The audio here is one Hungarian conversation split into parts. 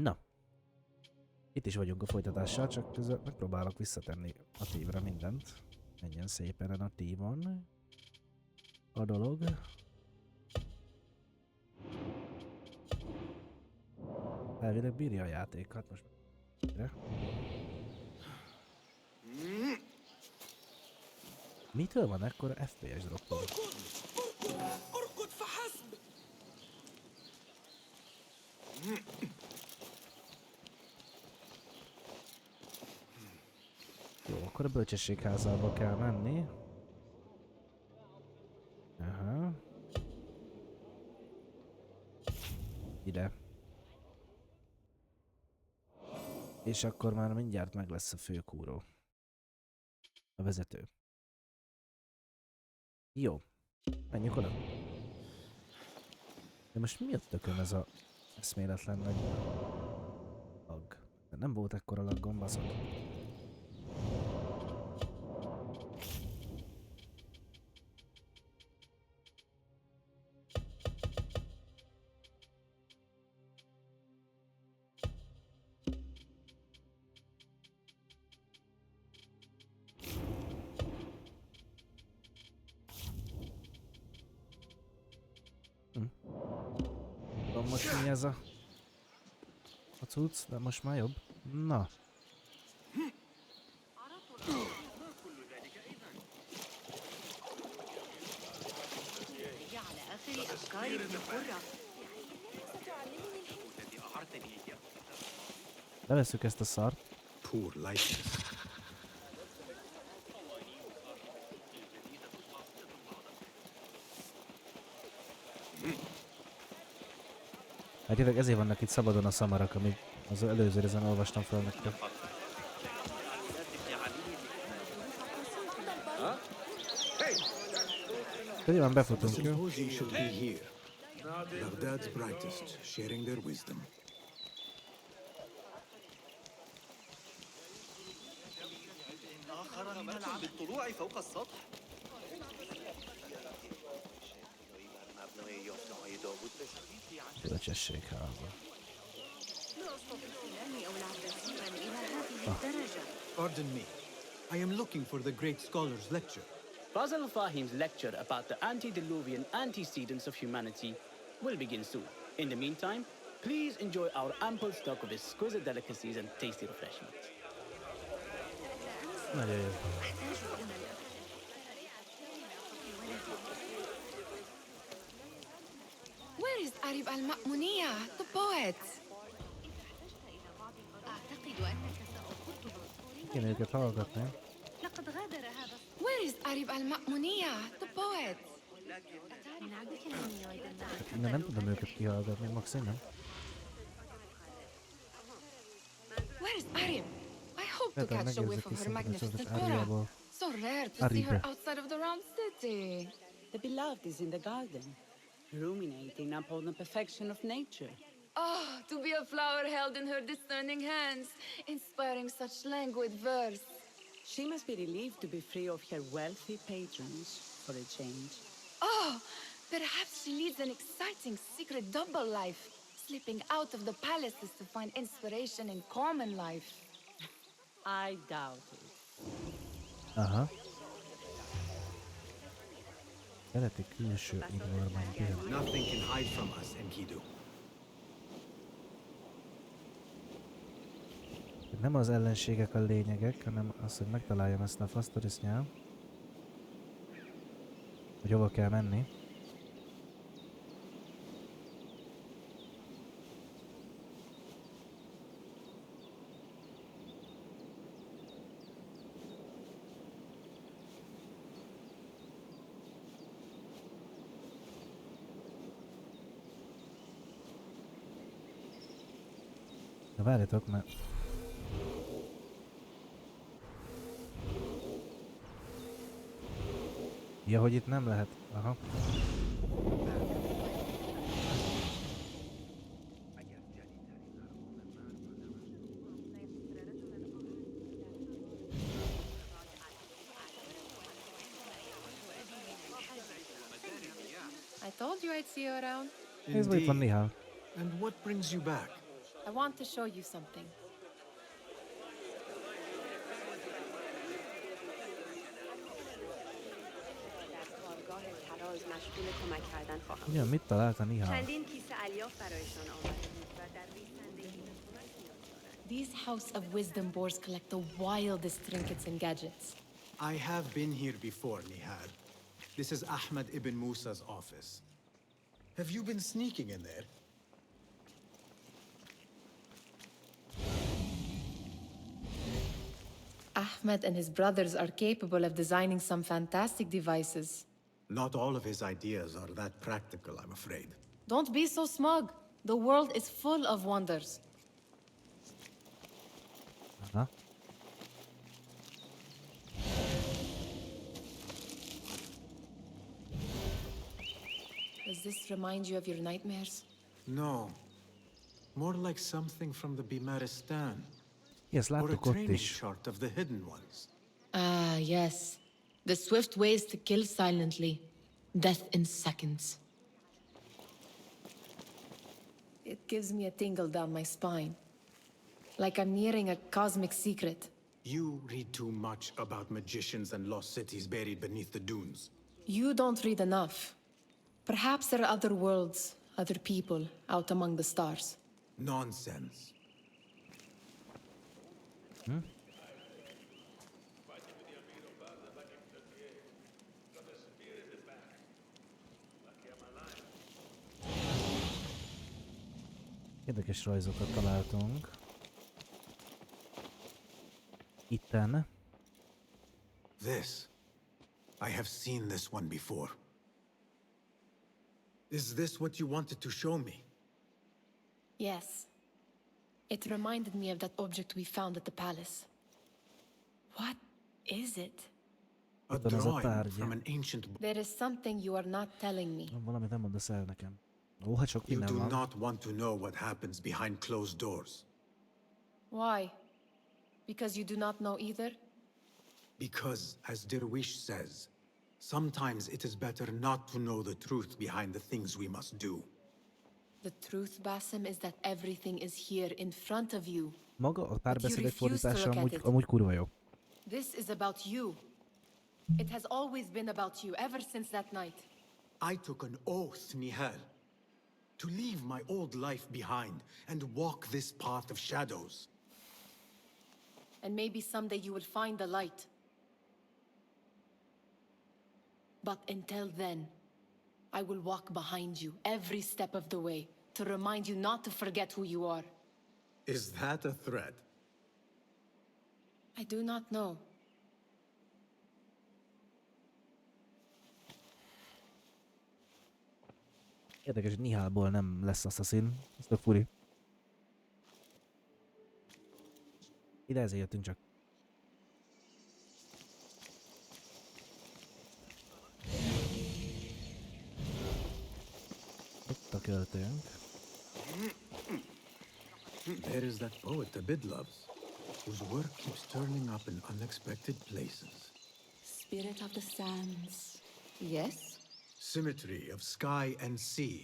Na. Itt is vagyunk a folytatással, csak közben megpróbálok visszatenni a tívre mindent. Menjen szépen a tívon a dolog. Elvileg bírja a játék, hát most mire? Mitől van ekkora FPS droppol? Jó, akkor a bölcsességházába kell menni. Aha. Ide. És akkor már mindjárt meg lesz a főkúró. A vezető. Jó. Menjünk oda. De most mi a tököm ez a eszméletlen nagy lag? De nem volt ekkora laggon, baszott. Most mi ez a cucc, de most már jobb. Na. Levesszük ezt a szart. Hát tényleg ezért vannak itt szabadon a szamarak, amit az előző részen olvastam fel nektek. Pedig már befutunk, jó? Kövessetek. Pardon me. I am looking for the great scholar's lecture. FAZIl's lecture about the antediluvian antecedents of humanity will begin soon. In the meantime, please enjoy our ample stock of exquisite delicacies and tasty refreshments. Nagyon jó. Where is Arib al-Ma'muniyya, the poet? Kéne őket hallgatni. Where is Arib al-Ma'muniyya, the poet? Innen nem tudom őket kihallgatni, maximum nem. Where is Arib? I hope to catch a whiff of her magnificent aura. So rare to see her outside of the round city. The beloved is in the garden, ruminating upon the perfection of nature. Oh, to be a flower held in her discerning hands, inspiring such languid verse. She must be relieved to be free of her wealthy patrons for a change. Oh, perhaps she leads an exciting secret double life, slipping out of the palaces to find inspiration in common life. I doubt it. Aha. Keleti külső udvarban pihen. Nothing can hide from us, Enkidu. Nem az ellenségek a lényegek, hanem az, hogy megtaláljam ezt a fasztorisznyát. Hogy hova kell menni. De várjatok, mert... Ja, hogy itt nem lehet. Aha. I told you I'd see you around. Ez vagy van néha. And what brings you back? I want to show you something. Ugyan, mit találta Nihal? These House of Wisdom boars collect the wildest trinkets and gadgets. I have been here before, Nihal. This is Ahmed ibn Musa's office. Have you been sneaking in there? Ahmed and his brothers are capable of designing some fantastic devices. Not all of his ideas are that practical, I'm afraid. Don't be so smug. The world is full of wonders. Aha. Does this remind you of your nightmares? No. More like something from the Bimaristan. Ezt Or a láttuk ott training is. chart of the hidden ones. Ah, yes. The swift ways to kill silently. Death in seconds. It gives me a tingle down my spine. Like I'm nearing a cosmic secret. You read too much about magicians and lost cities buried beneath the dunes. You don't read enough. Perhaps there are other worlds, other people, out among the stars. Nonsense. Érdekes rajzokat találtunk. Itten. This. I have seen this one before. Is this what you wanted to show me? Yes. It reminded me of that object we found at the palace. What is it? A Ebben az a drawing tárgya. from an ancient book. There is something you are not telling me. Valamit nem mondasz el nekem. Ó, hát sok You minden do van. not want to know what happens behind closed doors. Why? Because you do not know either? Because, as Derwish says, sometimes it is better not to know the truth behind the things we must do. The truth, Basim, is that everything is here in front of you. Maga a párbeszédek refuse to fordítása look at amúgy it. kurva jó. This is about you. It has always been about you, ever since that night. I took an oath, Nihal, to leave my old life behind and walk this path of shadows. And maybe someday you will find the light. But until then, I will walk behind you every step of the way to remind you not to forget who you are. Is that a threat? I do not know. Érdekes, hogy Nihálból nem lesz assassin. Ez tök furi. Ide ezért jöttünk csak. Ott a költőnk. There is that poet Abid loves, whose work keeps turning up in unexpected places. Spirit of the sands. Yes? Symmetry of sky and sea,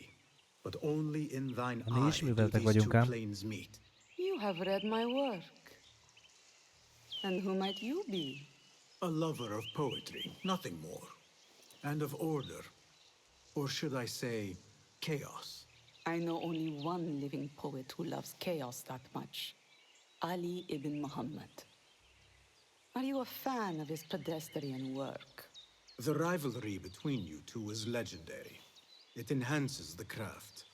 but only in thine Mi eye is do műveltek these two vagyunk ám. planes meet. You have read my work. And who might you be? A lover of poetry, nothing more. And of order. Or should I say, chaos. I know only one living poet who loves chaos that much. Ali ibn Muhammad. Are you a fan of his pedestrian work? The rivalry between you two is legendary. It enhances the craft.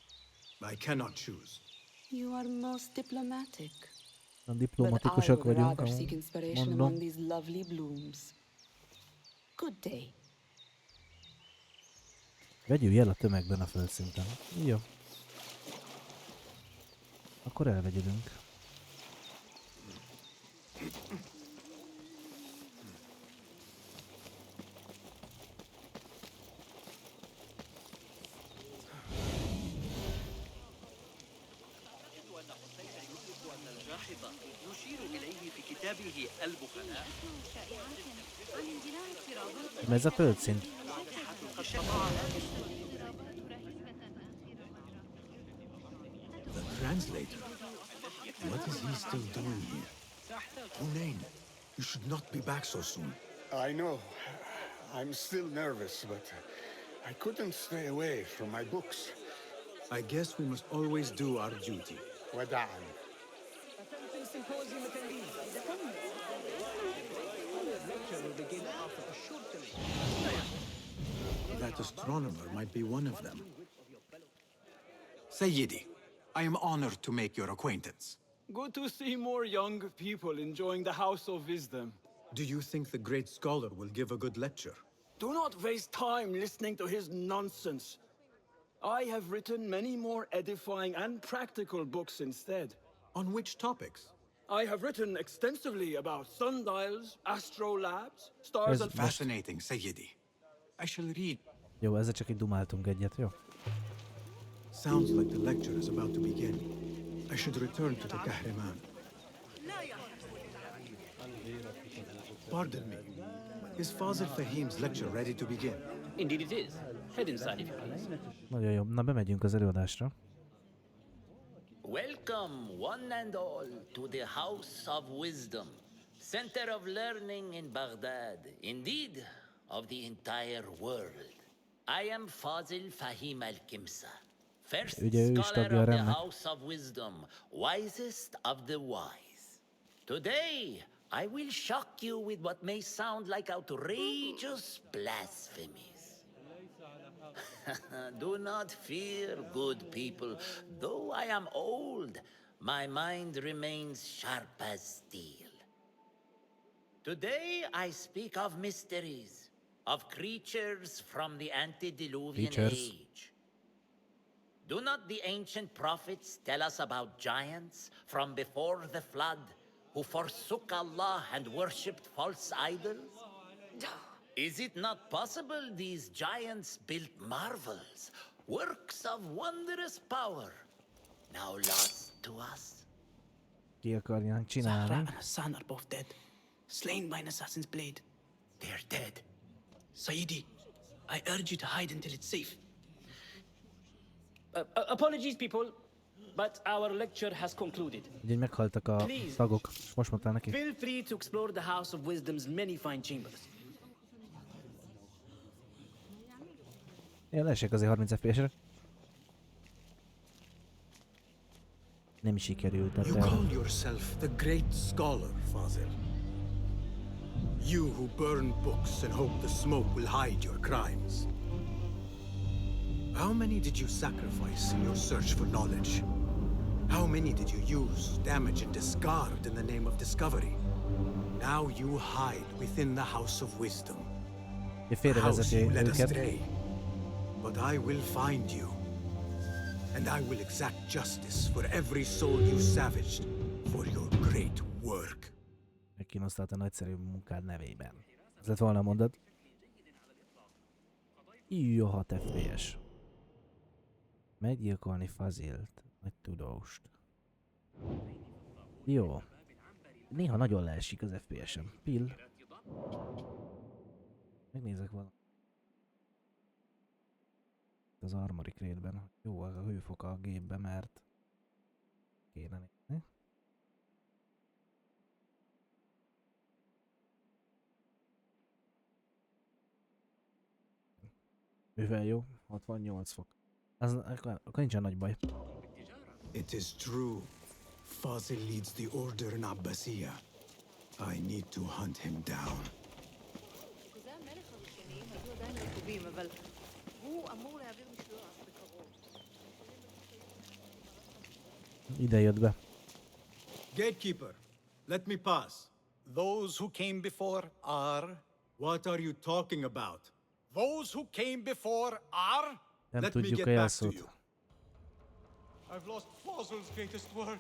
I cannot choose. You are most diplomatic. Nem But I diplomatikusak would vagyunk, rather seek ahogy inspiration mondom. among these lovely blooms. Good day. Vegyülj el a tömegben a földszinten. Jó. Akkor elvegyülünk. Ez a földszint. The translator. What is he still doing here? Hunain, you should not be back so soon. I know. I'm still nervous, but I couldn't stay away from my books. I guess we must always do our duty. وداعاً. That astronomer might be one of them. Sayyidi, I am honored to make your acquaintance. Good to see more young people enjoying the House of Wisdom. Do you think the great scholar will give a good lecture? Do not waste time listening to his nonsense. I have written many more edifying and practical books instead. On which topics? I have written extensively about sundials, astrolabes, stars and... Fascinating, Sayyidi. I shall read. Jó, ezzel csak így dumáltunk egyet, jó? Sounds like the lecture is about to begin. I should return to the Kahraman. Pardon me. Is FAZIl Fahim's lecture ready to begin? Indeed it is. Head inside if you please. Nagyon jó. Na, bemegyünk az előadásra. Welcome, one and all, to the House of Wisdom, center of learning in Baghdad, indeed, of the entire world. I am FAZIl Fahim al-Kimsa, first scholar of the House of Wisdom, wisest of the wise. Today, I will shock you with what may sound like outrageous blasphemies. Do not fear, good people. Though I am old, my mind remains sharp as steel. Today I speak of mysteries, of creatures from the antediluvian age. Do not the ancient prophets tell us about giants from before the flood who forsook Allah and worshipped false idols? Is it not possible these giants built marvels, works of wondrous power, now lost to us? Ki akarják Zahra csinálni? and Hassan are both dead, slain by an assassin's blade. They're dead. Sayyidi, I urge you to hide until it's safe. Apologies, people, but our lecture has concluded. Ugye meghaltak a tagok, és most mondtál neki. Feel free to explore the House of Wisdom's many fine chambers. Ja, leesek azért 30 FPS-re. Nem sikerült, You tehát... call yourself the great scholar, FAZIl. You who burn books and hope the smoke will hide your crimes. How many did you sacrifice in your search for knowledge? How many did you use, damage, and discard in the name of discovery? Now you hide within the House of Wisdom. A house you led astray. But I will find you. And I will exact justice for every soul you savaged for your great work. Megkínoztalt a nagyszerű munkád nevében. Ez lett volna a mondat. Jó, 6 FPS. Meggyilkolni FAZIlt, vagy tudóst. Jó. Néha nagyon leesik az FPS-em. Pill. Megnézek valamit. Az armory crate-ben. Jó a hőfoka a gépbe, mert kéne nézni. Mivel jó? 68 fok. Az, akkor nincsen nagy baj. It is true. FAZIl leads the order in Abbasiya. I need to hunt him down. Ide jött be. Gatekeeper, let me pass. Those who came before are... What are you talking about? Those who came before are... Nem Let me tudjuk get a back to jelszót. you. I've lost FAZIl's greatest work.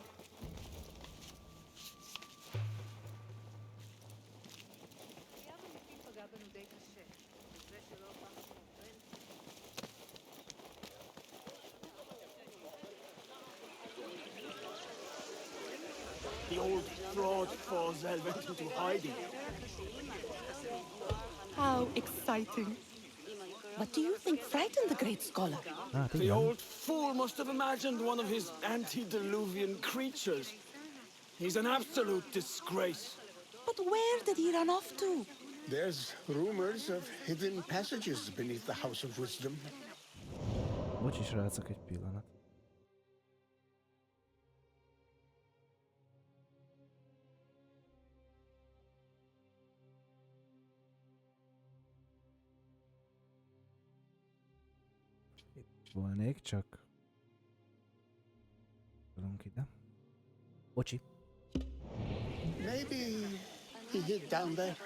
The old fraud FAZIl went into hiding. How exciting. What do you think frightened the great scholar? Hát The igen. old fool must have imagined one of his antediluvian creatures. He's an absolute disgrace. But where did he run off to? There's rumors of hidden passages beneath the House of Wisdom. Bocsi, srácok, egy pillanat. Itt volnék, csak... Tudunk ide. Bocsi. Maybe he hid down there.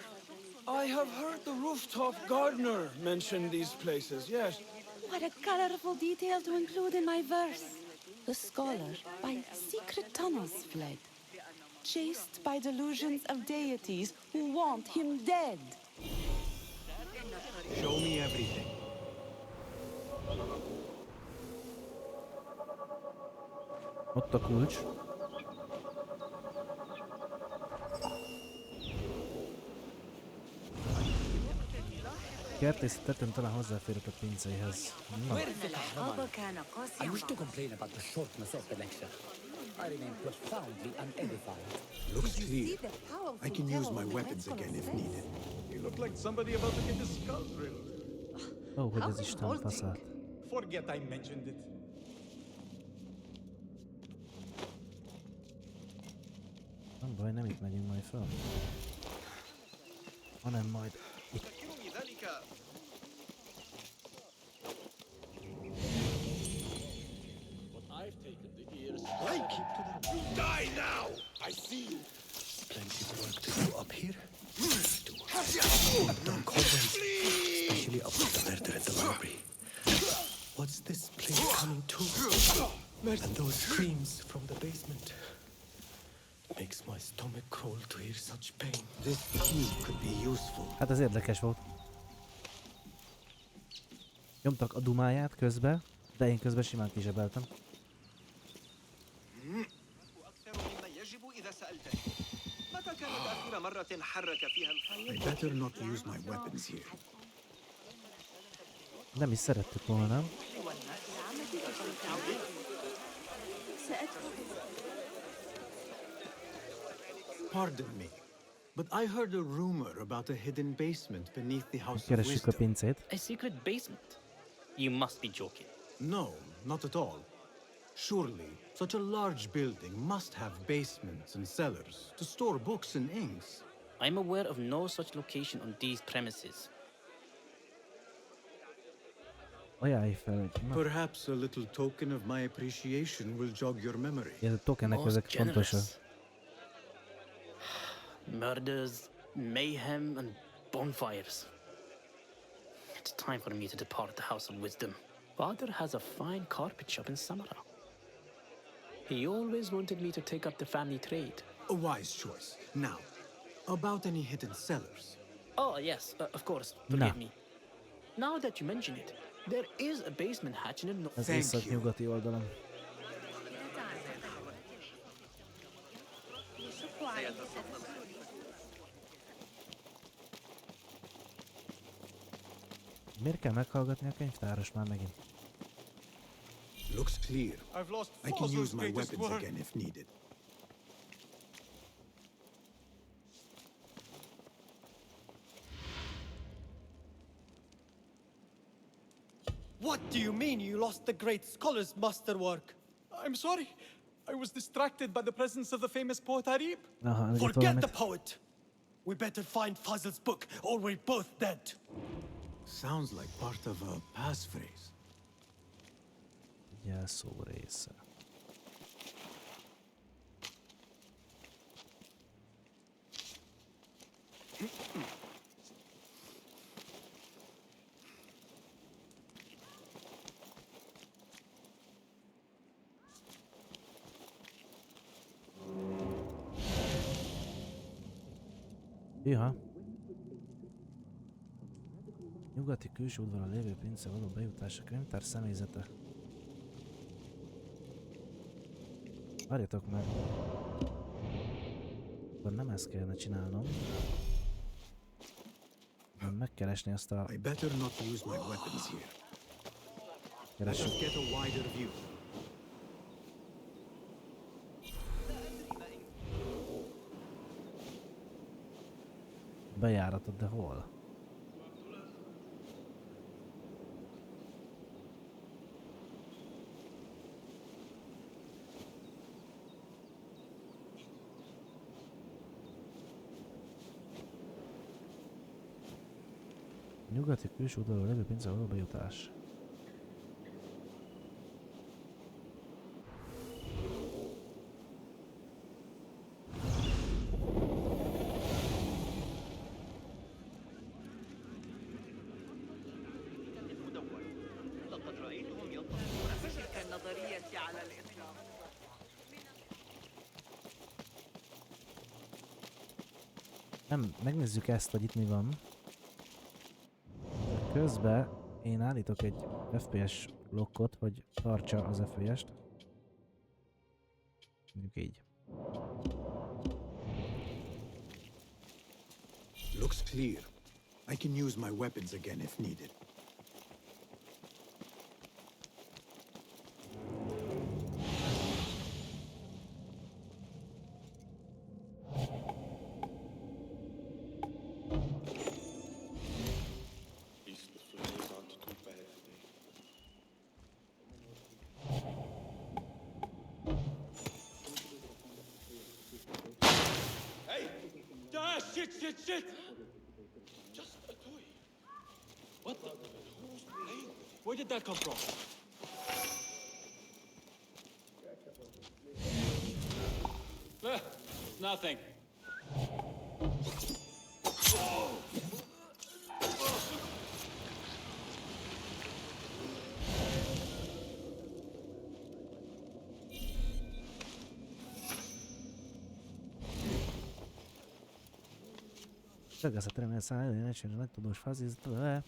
I have heard the rooftop gardener mention these places, yes. What a colorful detail to include in my verse. The scholar by secret tunnels fled, chased by delusions of deities who want him dead. Show me everything. Ott a kulcs. Kertész tetőn talán hozzáférhet a pincéhez. Na. I wish to complain about the shortness of the lecture. I remain profoundly unedified. Looks clear. I can use my weapons again if needed. You look like somebody about to get his skull drilled. Ó, hogy az Isten faszát. Forget I mentioned it. Nem baj, nem itt megyünk majd fel. Hanem majd itt. Die now! I see you. Plenty of work to do up here. I've done cobwebs, especially up with the murder at the library. What's this place coming to? And those screams from the basement. It makes my stomach crawl to hear such pain. This key could be useful. Hát ez érdekes volt. Nyomtak a dumáját közbe, de én közben simán kizsebeltem. I better not use my weapons here. Nem is szerettük volna, nem? Pardon me, but I heard a rumor about a hidden basement beneath the House of Keressük a Wisdom. pincét. A secret basement? You must be joking. No, not at all. Surely, such a large building must have basements and cellars to store books and inks. I'm aware of no such location on these premises. Ajánlj fel, hogy... Na, Perhaps a little token of my appreciation will jog your memory. ilyen a tokenek Most ezek fontosak. generous. Murders, mayhem, and bonfires. It's time for me to depart the House of Wisdom. Father has a fine carpet shop in Samara. He always wanted me to take up the family trade. A wise choice. Now, about any hidden cellars. Oh, yes, of course. Forgive me. Now that you mention it, there is a basement hatch in the north. Ez észak-nyugati oldalon. Miért kell meghallgatni a könyvtáros már megint? Looks clear. I've lost I can FAZIl's use my greatest weapons work. again if needed. What do you mean you lost the great scholar's masterwork? I'm sorry. I was distracted by the presence of the famous poet Arib. Aha, ez itt Forget valamit. the poet! We better find FAZIl's book, or we're both dead. Sounds like part of a passphrase. Jelszó része. Iha. Nyugati külső udvaron lévő pince való bejutás a könyvtár személyzete. Várjatok meg. Akkor nem ezt kellene csinálnom. hanem megkeresni azt a... I better not use my weapons here. Keressük. Let's get a wider view. bejáratot, de hol? Nyugati külső oldalról levő pincel való bejutás. Nem, megnézzük ezt, hogy itt mi van. Közben én állítok egy FPS blokkot, hogy tartsa az FPS-t. Mondjuk így. Looks clear. I can use my weapons again if needed. Shit! Just a toy. What the? Who's playing with it? Where did that come from? Nothing. Ragazza teremel szállni, egy nagy tudós FAZIl le.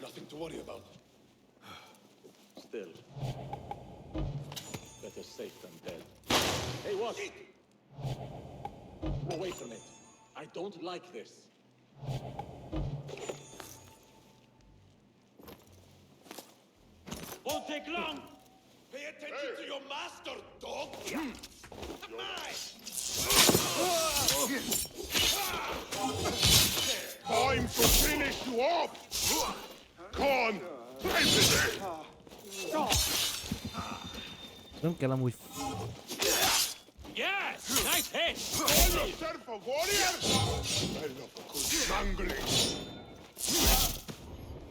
Nothing to worry about. Still, better safe than dead. Hey, what? Oh, wait a minute. I don't like this. Won't take long! Pay attention to your master, dog! Time to finish you off! Con! President! Nem kell amúgy... Yes! Nice hit! Call yourself a warrior? I love a good strangling.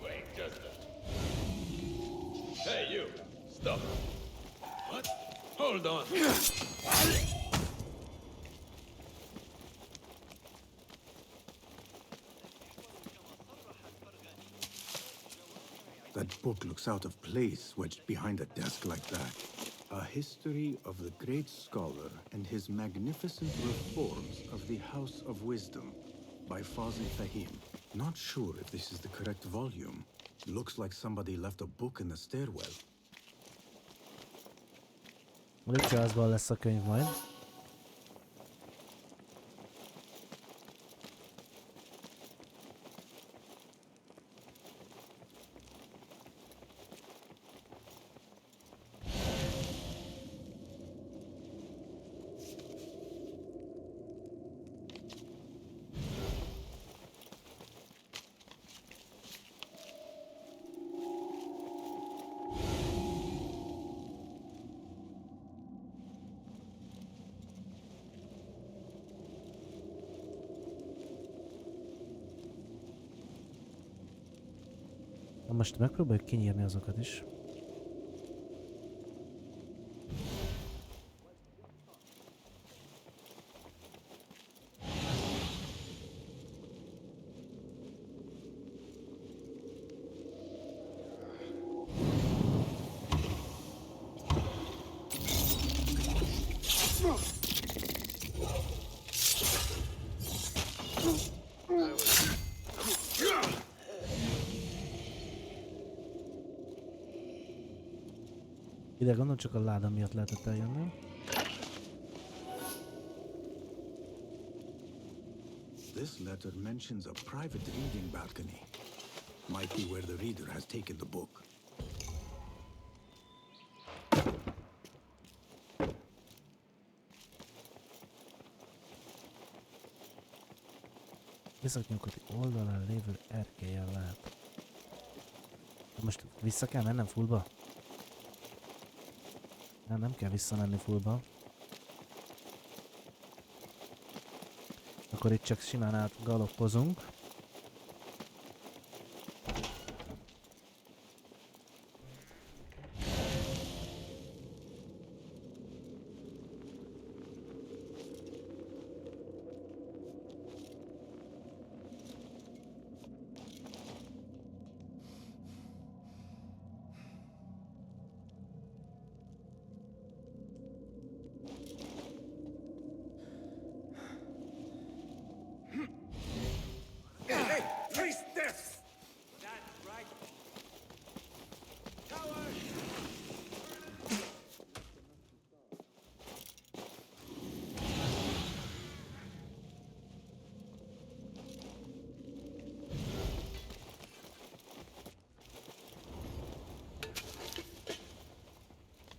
Wait, just Hey, you! Stop! What? Hold on! That book looks out of place wedged behind a desk like that. A history of the great scholar and his magnificent reforms of the House of Wisdom by FAZIl. Not sure if this is the correct volume. Looks like somebody left a book in the stairwell. Lépcsőházban lesz a könyv majd. Most megpróbáljuk kinyírni azokat is. Ide gondolom csak a láda miatt lehetett eljönni. This letter mentions a private reading balcony. Might be where the reader has taken the book. Északnyugati oldalán lévő erkélyen lehet. Most vissza kell mennem fullba? Nem kell visszamenni fullba. Akkor itt csak simán átgaloppozunk.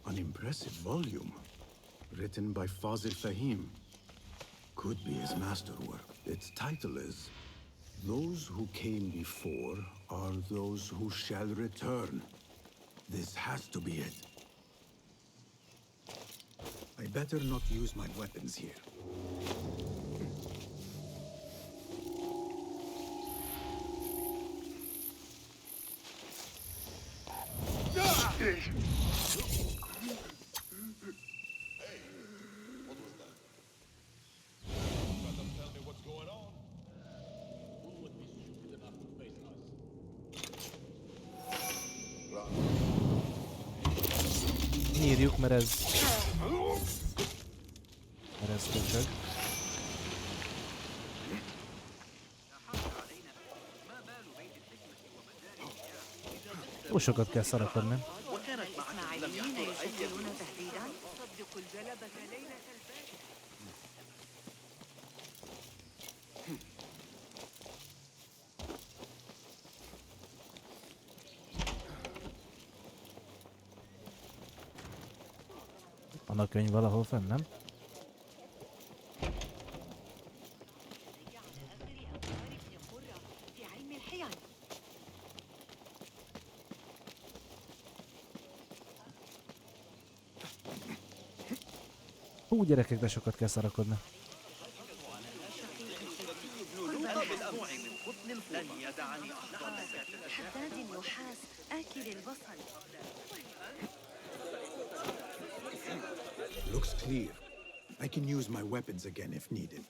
An impressive volume, written by FAZIl. Could be his masterwork. Its title is, "Those who came before are those who shall return." This has to be it. I better not use my weapons here. Nyírjuk, mert ez köcsög. Túl sokat kell szarakodni. Van a könyv valahol fenn, nem? Hú, gyerekek, de sokat kell szarakodni. Looks clear. I can use my weapons again if needed.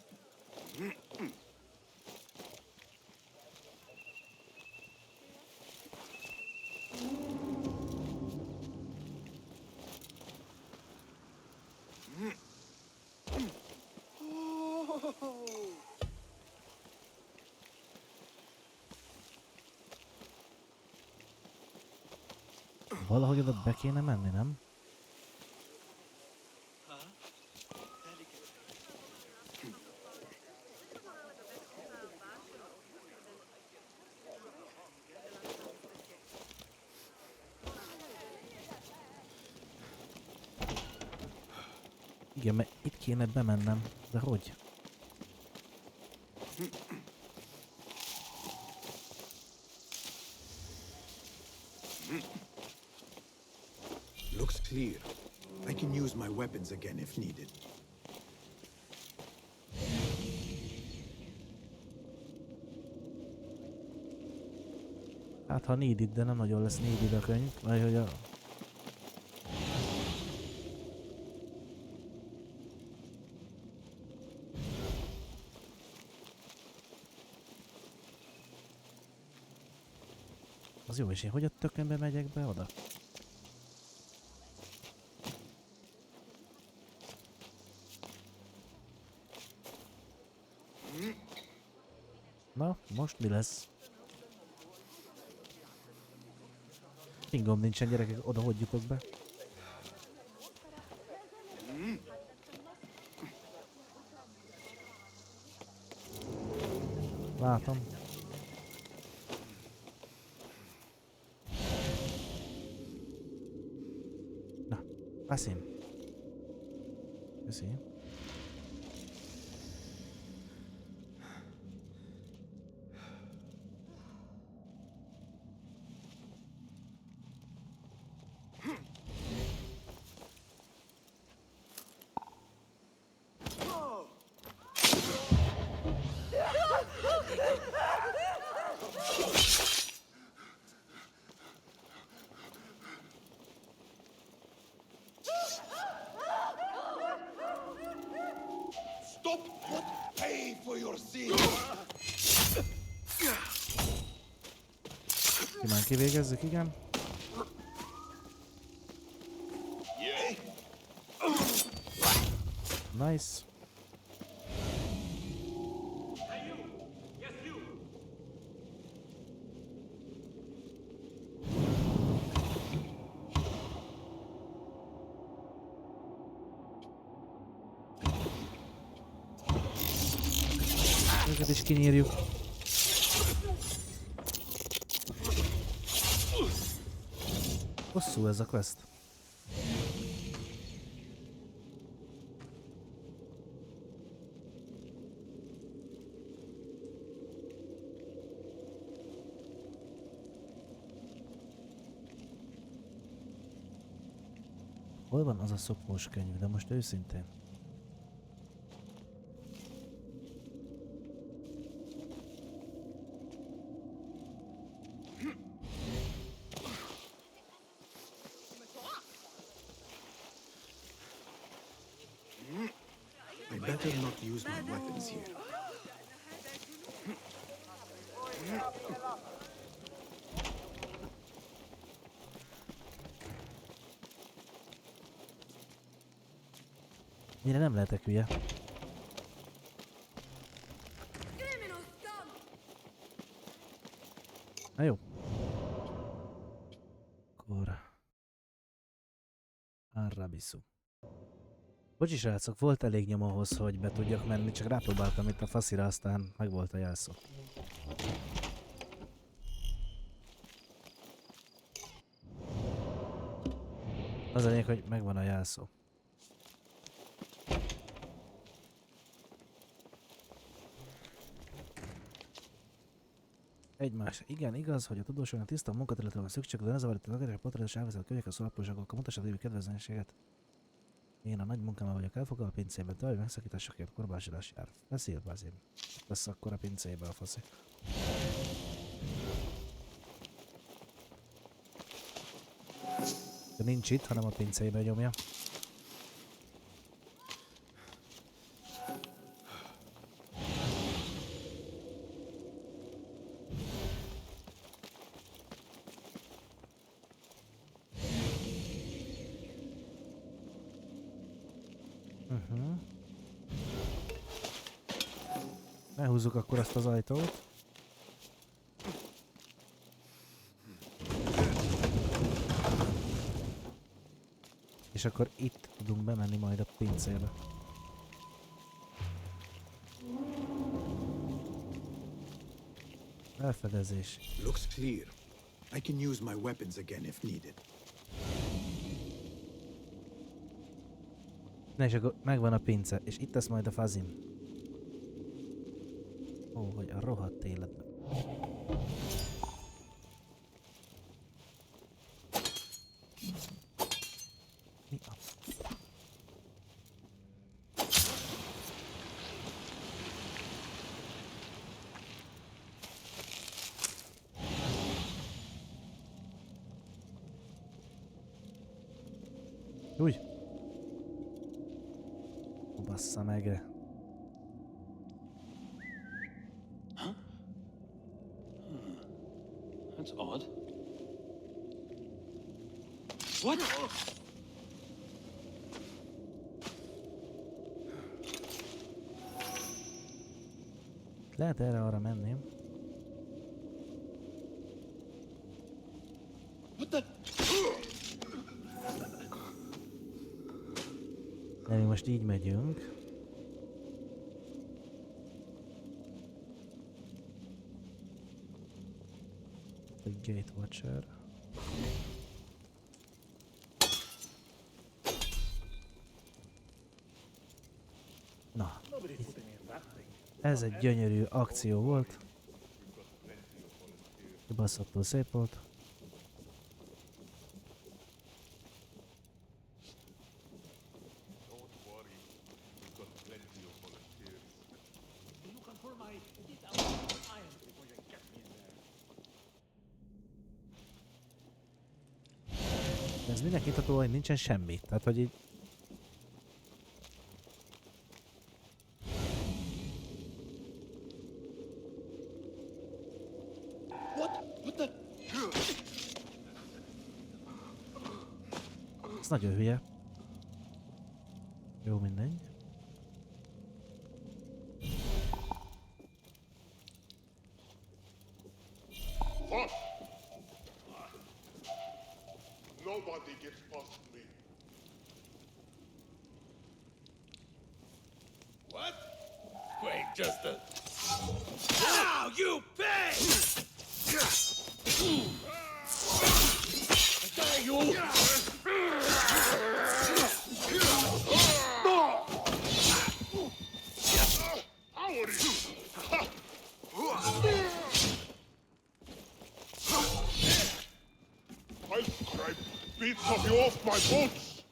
Valahogy oda be kéne menni, nem? Igen, mert itt kéne bemennem, de hogy? Looks clear. I can use my weapons again if needed. Hát ha needed, de nem nagyon lesz needed a könyv, vagy hogy a... Az jó, és én hogy a tökönbe megyek be oda? Na, most mi lesz? Fingom nincsen, gyerekek, oda hogy jutok be? Látom. Na, passzim. Köszi. Stop! Pay for your sin! Simán kivégezzük, igen. Nice. Őket is kinyírjuk. Hosszú ez a quest. Hol van az a szopós könyv, de most őszintén? I better not use my weapons here. Mire nem lehetek hülye. Na jó. Akkor... Arrabisu. Bocsi srácok, volt elég nyom ahhoz, hogy be tudjak menni, csak rápróbáltam itt a faszira, aztán megvolt a jelszó. Az a lényeg, hogy megvan a jelszó. Egymás. Igen, igaz, hogy a tudósoknak tiszta munkaterületre van szükség, de ne zavarít a tagadás, a potredes elvezet könyvek a szolapolzságokkal, mutassad évi kedvezménységet. Én a nagy munkámmal vagyok elfoglalva a pincében, további megszakításokért korbácsolás jár. FAZIl. Lesz akkor a pincébe a faszi. De nincs itt, hanem a pincébe nyomja. Elhúzzuk akkor ezt az ajtót. És akkor itt tudunk bemenni majd a pincébe. Felfedezés. Looks clear. I can use my weapons again if needed. Na és akkor megvan a pince, és itt lesz majd a FAZIl. Ó, hogy a rohadt életben. Mi a... Úgy. Bassza meg. That's odd. What? Lehet erre-arra menni. What the? De mi most így megyünk. Egy Gate Watcher. Na, ez egy gyönyörű akció volt. Kibaszottul szép volt. Ez mindenki nyitható, hogy nincsen semmi. Tehát, hogy így... Ez nagyon hülye. Jó, mindegy. Nobody gets past me. What? Wait, just a... Now you pay! You! I'll scrape bits of you off my boots!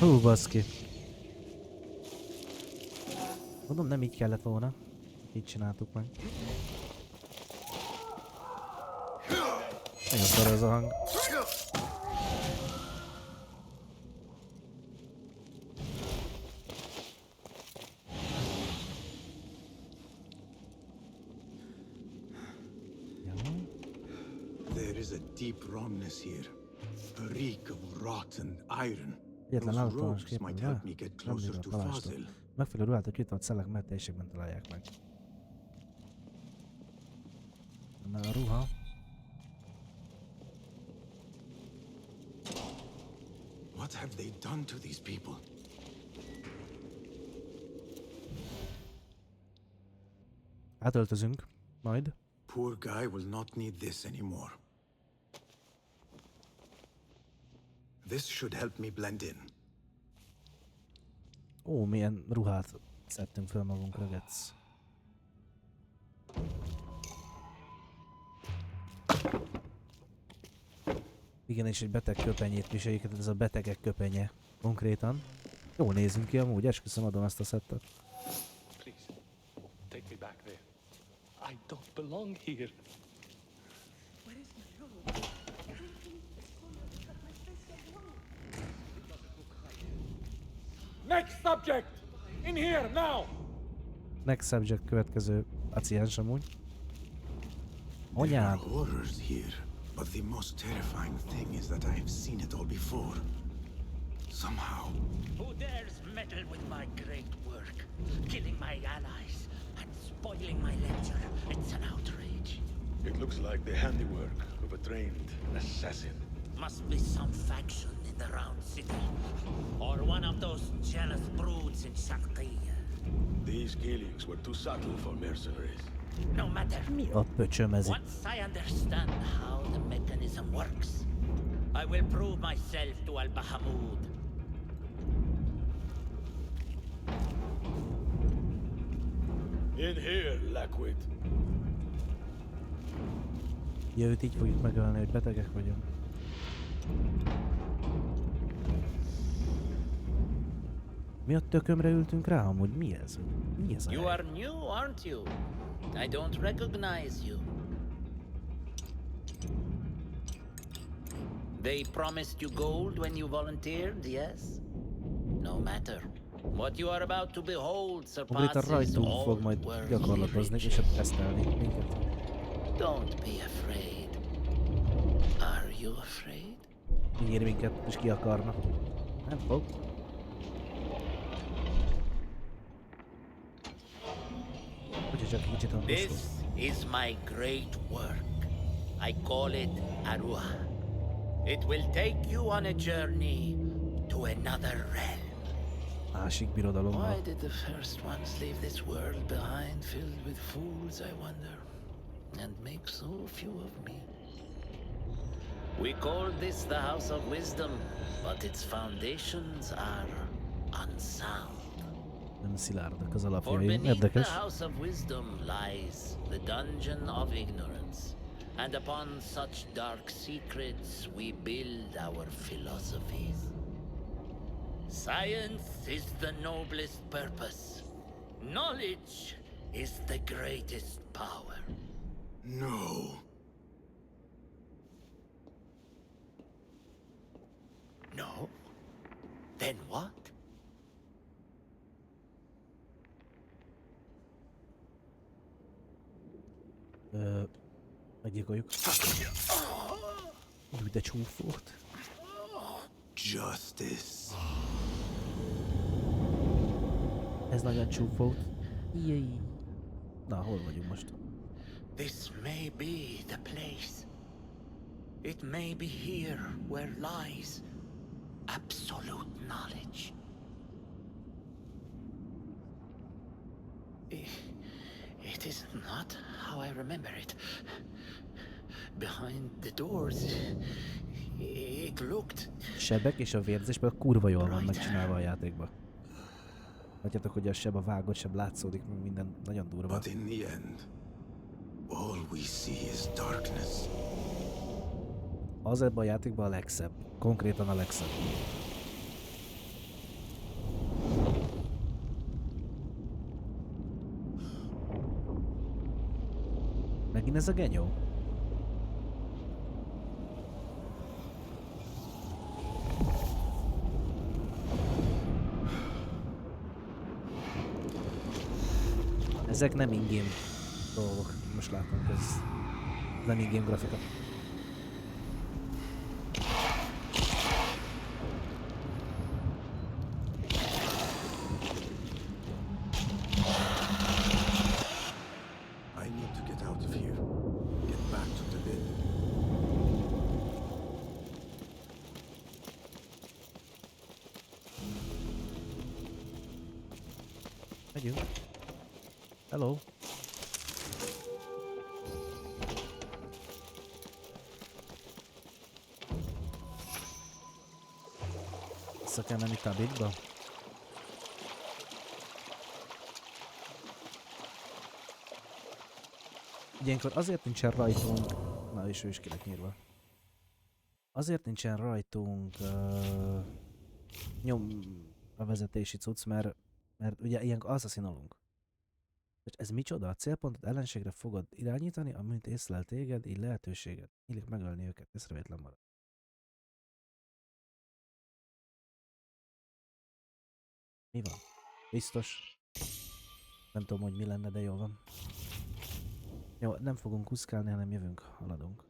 Hú, baszki. Mondom, nem így kellett volna. Így csináltuk meg. Nagyon szar ez a hang. There is a deep wrongness here. A reek of rotten iron. Egyetlen Those általános rogues might képen help me get closer to FAZIl. Megfelelő ruhát a kitart szellek mellettéségben találják meg. A ruha. What have they done to these people? Átöltözünk, majd. Poor guy will not need this anymore. This should help me blend in. Ó, milyen ruhát szedtünk fel magunkra, gec. Igen, és egy beteg köpenyét viseljük, tehát ez a betegek köpenye konkrétan. Jól nézünk ki amúgy, esküszöm, adom ezt a szettet. Please, take me back there. I don't belong here. Next subject! In here, now! Next subject következő paciens amúgy. Anyád! There are horrors here, but the most terrifying thing is that I have seen it all before. Somehow. Who dares meddle with my great work, killing my allies and spoiling my lecture? It's an outrage. It looks like the handiwork of a trained assassin. Must be some faction in the Round City, or one of those jealous broods in Sharqiyya. These killings were too subtle for mercenaries. No matter. Mi a pöcsöm ez itt? Once I understand how the mechanism works, I will prove myself to Al-Bahamud. In here, Lackwit. Ja, őt így fogjuk megölni, hogy betegek vagyunk. Mi a tökömre ültünk rá amúgy? Mi ez? Mi ez a You hely? are new, aren't you? I don't recognize you. They promised you gold when you volunteered, yes? No matter. What you are about to behold Konkrétan surpasses rajtunk all fog majd worldly gyakorlatozni, és riches. tesztelni minket. Don't be afraid. Are you afraid? Kinyír minket, és ki akarna. Nem fog. Úgyhogy csak kicsit hangostul. This is my great work. I call it Arua. It will take you on a journey to another realm. Másik birodalommal. Why did the first ones leave this world behind filled with fools, I wonder? and make so few of me. We call this the House of Wisdom, but its foundations are unsound. Nem szilárdak az alapjai. For beneath the Érdekes. House of Wisdom lies the Dungeon of Ignorance, and upon such dark secrets we build our philosophies. Science is the noblest purpose. Knowledge is the greatest power. No. No? Then what? Meggyilkoljuk. Úgy, de csúfolt. Justice. Ez nagyon csúfolt. Jaj. Na, hol vagyunk most? This may be the place. It may be here where lies absolute knowledge. It is not how I remember it. Behind the doors, it looked... Sebek és a vérzés például kurva jól van megcsinálva a játékban. Látjátok, hogy a seb, a vágott seb látszódik, meg minden nagyon durva. But in the end, all we see is darkness. Az ebben a játékban a legszebb. Konkrétan a legszebb. Megint ez a genyó? Ezek nem in-game dolgok. Most látom, ez nem in-game grafika. I need to get out of here. Get back to the bin. Megyünk. Hello. Vissza kell menni tabikba. Ilyenkor azért nincsen rajtunk... Na és ő is ki lett nyírva. Azért nincsen rajtunk nyom a vezetési cucc, mert ugye ilyenkor asszaszinolunk. Ez micsoda? A célpontot ellenségre fogod irányítani, amint észlel téged, így lehetőséget. Illik megölni őket, észrevétlen marad. Mi van? Biztos. Nem tudom, hogy mi lenne, de jól van. Jó, nem fogunk kuszkálni, hanem jövünk, haladunk.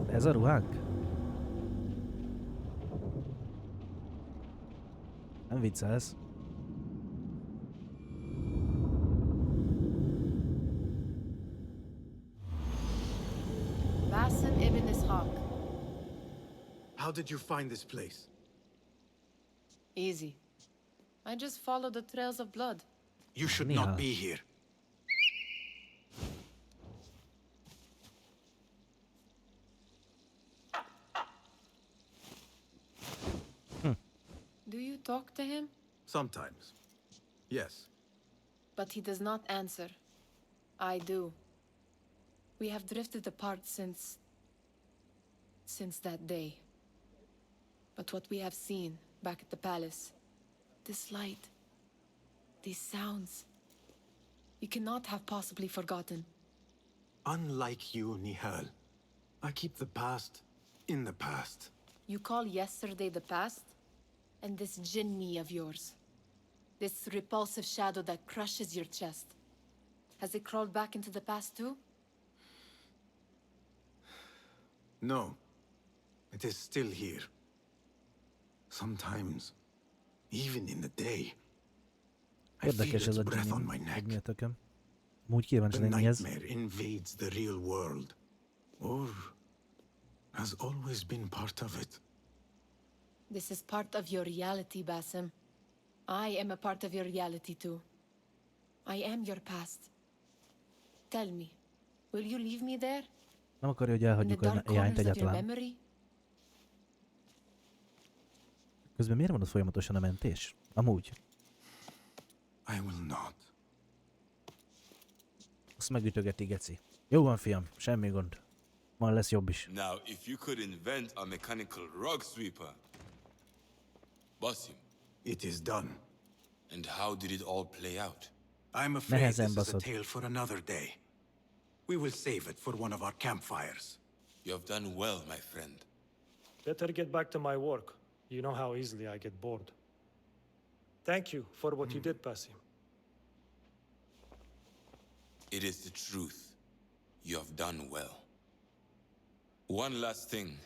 Ez a ruhánk? Nem viccelsz. Basim ibn Ishaq. How did you find this place? Easy. I just followed the trails of blood. You should not be here. Do you talk to him? Sometimes. Yes. But he does not answer. I do. We have drifted apart since that day. But what we have seen back at the palace, this light, these sounds, you cannot have possibly forgotten. Unlike you, Nihal, I keep the past in the past. You call yesterday the past? And this jinni of yours, this repulsive shadow that crushes your chest, has it crawled back into the past too? No. It is still here. Sometimes, even in the day, I feel its breath on my neck. The nightmare invades the real world. Or has always been part of it. This is part of your reality, Basim. I am a part of your reality too. I am your past, Tell me, will you leave me there? Nem akarja, hogy In the elhagyjuk a dark jányt corners of your egyáltalán. memory? Közben miért van ott folyamatosan a mentés? Amúgy. I will not. Azt megütögeti, geci. Jó van, fiam, semmi gond. Ma lesz jobb is. Now, if you could invent a mechanical rug sweeper. Basim. It is done. And how did it all play out? I'm afraid this is a tale for another day. We will save it for one of our campfires. You have done well, my friend. Better get back to my work. You know how easily I get bored. Thank you for what you did, Basim. It is the truth. You have done well. One last thing.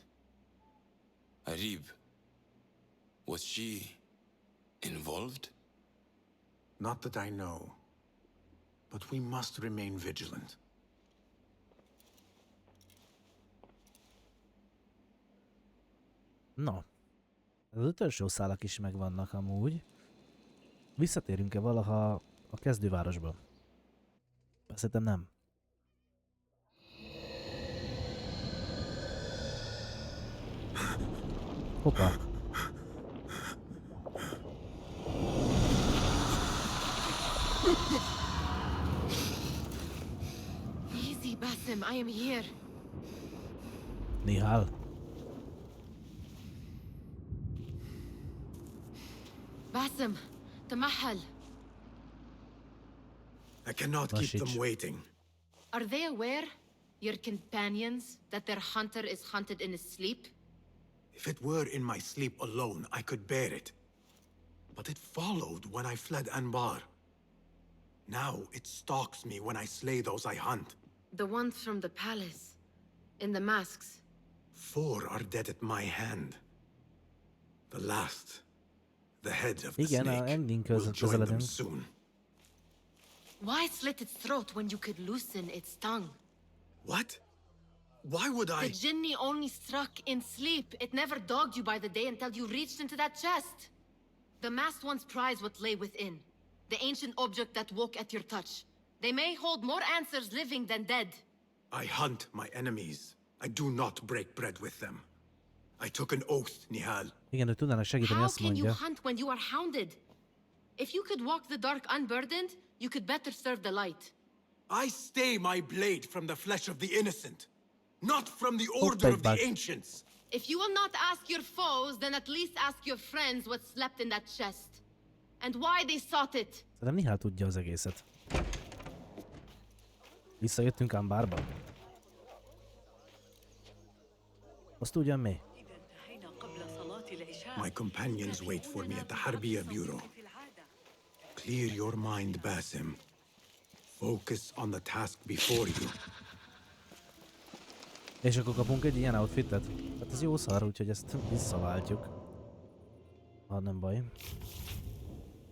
Arib, was she involved? Not that I know. But we must remain vigilant. Na, az utolsó szálak is megvannak amúgy. Visszatérünk-e valaha a kezdővárosba? Szerintem nem. Hoppá. Easy, Basim, I am here. Nihal. Basim, تمهل. I cannot keep them waiting. Are they aware, your companions, that their hunter is hunted in his sleep? If it were in my sleep alone, I could bear it. But it followed when I fled Anbar. Now it stalks me when I slay those I hunt. The ones from the palace, in the masks. 4 are dead at my hand. The last, the head of the Igen, a snake, ending will join them közeledünk. soon. Why slit its throat when you could loosen its tongue? What? Why would I? The Jinni only struck in sleep. It never dogged you by the day until you reached into that chest. The masked ones prize what lay within. The ancient object that woke at your touch. They may hold more answers living than dead. I hunt my enemies. I do not break bread with them. I took an oath, Nihal. Igen, ő tudnának segíteni, How azt can you mondja. hunt when you are hounded? If you could walk the dark unburdened, you could better serve the light. I stay my blade from the flesh of the innocent, not from the order of the ancients. If you will not ask your foes, then at least ask your friends what slept in that chest. And why they sought it. Szerintem Nihal tudja az egészet. Visszajöttünk Ambárba. Azt ugyan mi? My companions wait for me at the Harbiya Bureau. Clear your mind, Basim. Focus on the task before you. És akkor kapunk egy ilyen outfitet? Hát ez jó szar, úgyhogy ezt visszaváltjuk. Ha nem baj.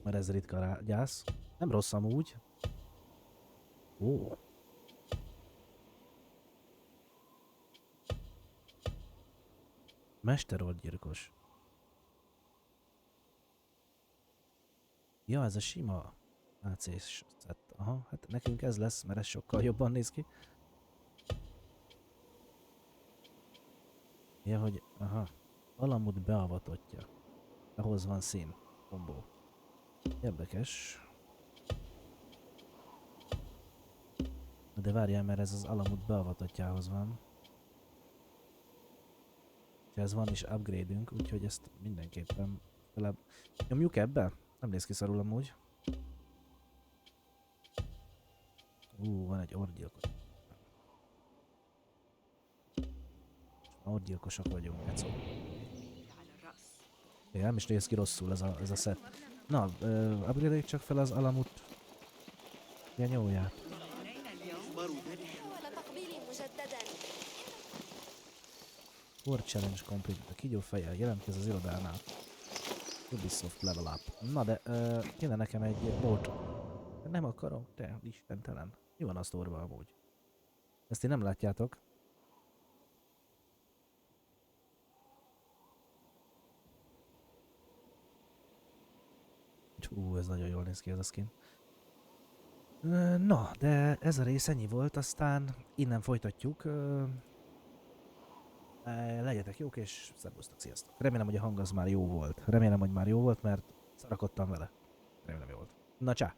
Mert ez ritka gyász. Nem rossz amúgy. Ó. Mesterordgyilkos. Ja, ez a sima AC-s szett. Aha, hát nekünk ez lesz, mert ez sokkal jobban néz ki. Ja, hogy aha. Alamut beavatottja. Ahhoz van szín. Kombó. Érdekes. De várjál, mert ez az alamut beavatottjához van. És ez van is upgrade-ünk, úgyhogy ezt mindenképpen legalább nyomjuk ebbe? Nem néz ki szarul amúgy. Van egy orgyilkos. Orgyilkosak vagyunk, Ecó. Nem is néz ki rosszul ez a set. Na, upgrade csak fel az alamut genyóját. Core challenge complete. A kígyó fejjel jelentkez az irodánál. Ubisoft level up. Na de, kéne nekem egy bot. Nem akarom, te istentelen. Mi van a sztorban amúgy? Ezt én nem látjátok. Ez nagyon jól néz ki ez a skin. Na, de ez a rész ennyi volt, aztán innen folytatjuk. Legyetek jók és szervusztok, sziasztok. Remélem, hogy a hang az már jó volt. Remélem, hogy már jó volt, mert szarakodtam vele. Remélem jó volt. Na csá!